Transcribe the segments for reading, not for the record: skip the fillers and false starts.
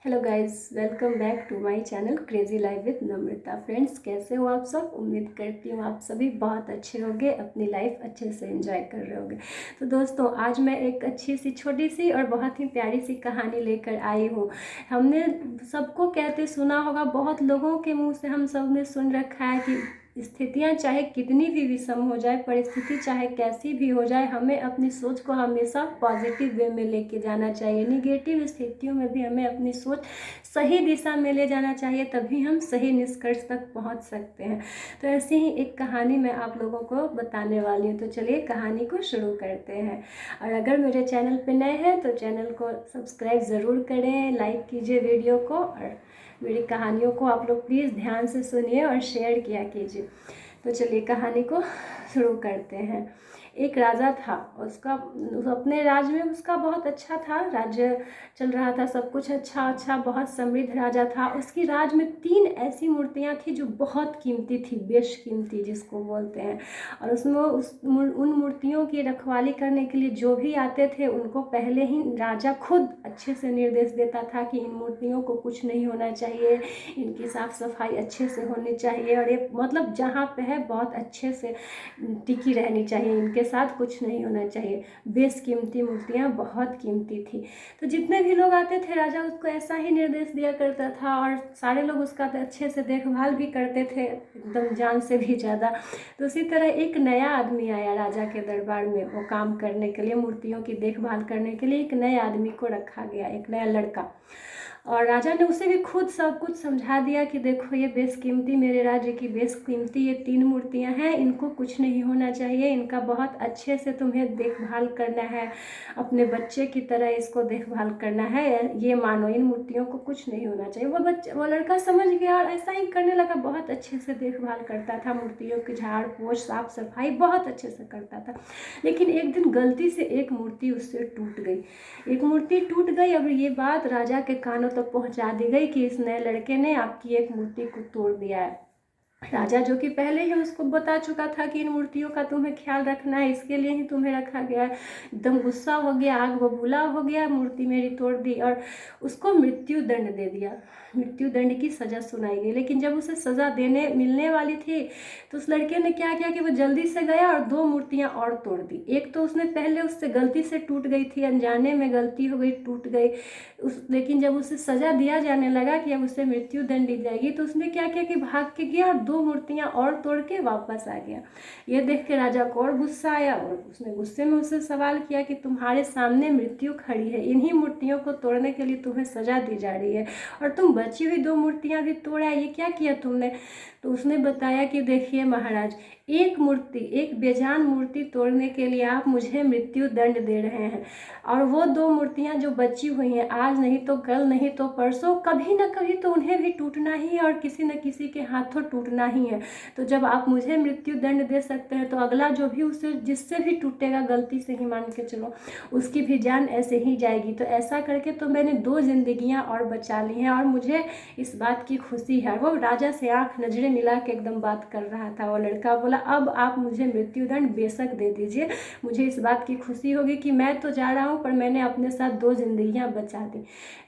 Hello guys, welcome back to my channel crazy life with Namrata. Friends, कैसे हो आप सब? उम्मीद करती हूँ आप सभी बहुत अच्छे होंगे, अपनी लाइफ अच्छे से एंजॉय कर रहे होंगे। तो दोस्तों, आज मैं एक अच्छी सी छोटी सी और बहुत ही प्यारी सी कहानी लेकर आई हूँ। हमने सबको कहते सुना होगा, बहुत लोगों के मुंह से हम सब ने सुन रखा है कि स्थितियाँ चाहे कितनी भी विषम हो जाए, परिस्थिति चाहे कैसी भी हो जाए, हमें अपनी सोच को हमेशा पॉजिटिव वे में लेके जाना चाहिए। निगेटिव स्थितियों में भी हमें अपनी सोच सही दिशा में ले जाना चाहिए, तभी हम सही निष्कर्ष तक पहुंच सकते हैं। तो ऐसी ही एक कहानी मैं आप लोगों को बताने वाली हूँ। तो चलिए कहानी को शुरू करते हैं। और अगर मेरे चैनल पर नए हैं तो चैनल को सब्सक्राइब ज़रूर करें, लाइक कीजिए वीडियो को, और मेरी कहानियों को आप लोग प्लीज़ ध्यान से सुनिए और शेयर किया कीजिए। तो चलिए कहानी को शुरू करते हैं। एक राजा था, उसका अपने राज्य में उसका बहुत अच्छा था, राज्य चल रहा था, सब कुछ अच्छा बहुत समृद्ध राजा था। उसकी राज में 3 ऐसी मूर्तियां थी जो बहुत कीमती थी, बेशकीमती जिसको बोलते हैं। और उसमें उन मूर्तियों की रखवाली करने के लिए जो भी आते थे उनको पहले ही राजा खुद अच्छे से निर्देश देता था कि इन मूर्तियों को कुछ नहीं होना चाहिए, इनकी साफ सफाई अच्छे से होनी चाहिए, और ये मतलब जहाँ पे है बहुत अच्छे से टिकी रहनी चाहिए, इनके साथ कुछ नहीं होना चाहिए। बेशकीमती मूर्तियाँ बहुत कीमती थी। तो जितने भी लोग आते थे राजा उसको ऐसा ही निर्देश दिया करता था, और सारे लोग उसका अच्छे से देखभाल भी करते थे, एकदम जान से भी ज़्यादा। तो उसी तरह एक नया आदमी आया राजा के दरबार में, वो काम करने के लिए, मूर्तियों की देखभाल करने के लिए एक नए आदमी को रखा गया, एक नया लड़का। और राजा ने उसे भी खुद सब कुछ समझा दिया कि देखो, ये बेशकीमती, मेरे राज्य की बेशकीमती ये 3 मूर्तियां हैं, इनको कुछ नहीं होना चाहिए, इनका बहुत अच्छे से तुम्हें देखभाल करना है, अपने बच्चे की तरह इसको देखभाल करना है, ये मानो इन मूर्तियों को कुछ नहीं होना चाहिए। वो लड़का समझ गया और ऐसा ही करने लगा, बहुत अच्छे से देखभाल करता था, मूर्तियों की झाड़ पोछ साफ सफाई बहुत अच्छे से करता था। लेकिन एक दिन गलती से एक मूर्ति उससे टूट गई, एक मूर्ति टूट गई। अब ये बात राजा के कानों तक पहुंचा दी गई कि इस नए लड़के ने आपकी एक मूर्ति को तोड़ दिया है। राजा, जो कि पहले ही उसको बता चुका था कि इन मूर्तियों का तुम्हें ख्याल रखना है, इसके लिए ही तुम्हें रखा गया है, एकदम गुस्सा हो गया, आग बबूला हो गया, मूर्ति मेरी तोड़ दी, और उसको मृत्यु दंड दे दिया। मृत्यु दंड की सज़ा सुनाई गई। लेकिन जब उसे सज़ा देने मिलने वाली थी तो उस लड़के ने क्या किया कि वो जल्दी से गया और 2 मूर्तियां और तोड़ दी। एक तो उसने पहले उससे गलती से टूट गई थी, अनजाने में गलती हो गई, टूट गई लेकिन जब उसे सज़ा दिया जाने लगा कि अब उसे मृत्यु दंड दी जाएगी, तो उसने क्या किया कि भाग के गया और 2 मूर्तियां और तोड़ के वापस आ गया। ये देख के राजा को और गुस्सा आया, और उसने गुस्से में उससे सवाल किया कि तुम्हारे सामने मृत्यु खड़ी है, इन्हीं मूर्तियों को तोड़ने के लिए तुम्हें सज़ा दी जा रही है, और तुम बची हुई 2 मूर्तियां भी तोड़ा, ये क्या किया तुमने? तो उसने बताया कि देखिए महाराज, एक मूर्ति, एक बेजान मूर्ति तोड़ने के लिए आप मुझे मृत्यु दंड दे रहे हैं, और वो 2 मूर्तियां जो बची हुई हैं, आज नहीं तो कल, नहीं तो परसों, कभी ना कभी तो उन्हें भी टूटना ही है, और किसी न किसी के हाथों टूटना ही है। तो जब आप मुझे मृत्यु दंड दे सकते हैं तो अगला जो भी उससे जिससे भी टूटेगा, गलती से ही मान के चलो, उसकी भी जान ऐसे ही जाएगी। तो ऐसा करके तो मैंने 2 जिंदगियां और बचा ली हैं, और मुझे इस बात की खुशी है। वो राजा से आंख नजरें मिला के एकदम बात कर रहा था। वो लड़का बोला, अब आप मुझे मृत्युदंड बेशक दे दीजिए, मुझे इस बात की खुशी होगी कि मैं तो जा रहा हूँ पर मैंने अपने साथ 2 जिंदगियां बचा दी।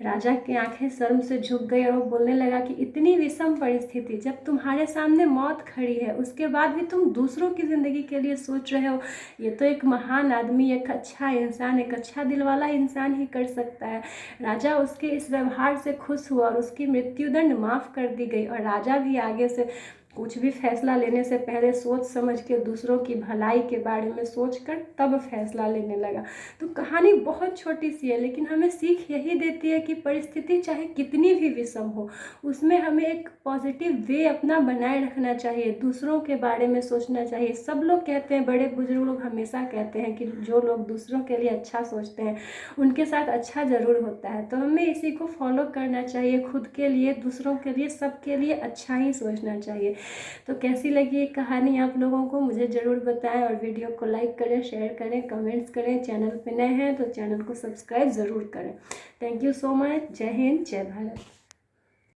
राजा की आंखें शर्म से झुक गई, और वो बोलने लगा कि इतनी विषम परिस्थिति, जब तुम्हारे सामने मौत खड़ी है, उसके बाद भी तुम दूसरों की जिंदगी के लिए सोच रहे हो, ये तो एक महान आदमी, एक अच्छा इंसान, एक अच्छा दिल वाला इंसान ही कर सकता है। राजा उसके इस व्यवहार से खुश हुआ और उसकी मृत्युदंड माफ कर दी गई, और राजा भी आगे से कुछ भी फैसला लेने से पहले सोच समझ के, दूसरों की भलाई के बारे में सोचकर तब फैसला लेने लगा। तो कहानी बहुत छोटी सी है, लेकिन हमें सीख यही देती है कि परिस्थिति चाहे कितनी भी विषम हो, उसमें हमें एक पॉजिटिव वे अपना बनाए रखना चाहिए, दूसरों के बारे में सोचना चाहिए। सब लोग कहते हैं, बड़े बुजुर्ग लोग हमेशा कहते हैं कि जो लोग दूसरों के लिए अच्छा सोचते हैं उनके साथ अच्छा ज़रूर होता है। तो हमें इसी को फॉलो करना चाहिए, खुद के लिए, दूसरों के लिए, सबके लिए अच्छा ही सोचना चाहिए। तो कैसी लगी ये कहानी आप लोगों को मुझे ज़रूर बताएं, और वीडियो को लाइक करें, शेयर करें, कमेंट्स करें। चैनल पे नए हैं तो चैनल को सब्सक्राइब ज़रूर करें। Thank you so much. जय हिंद, जय भारत।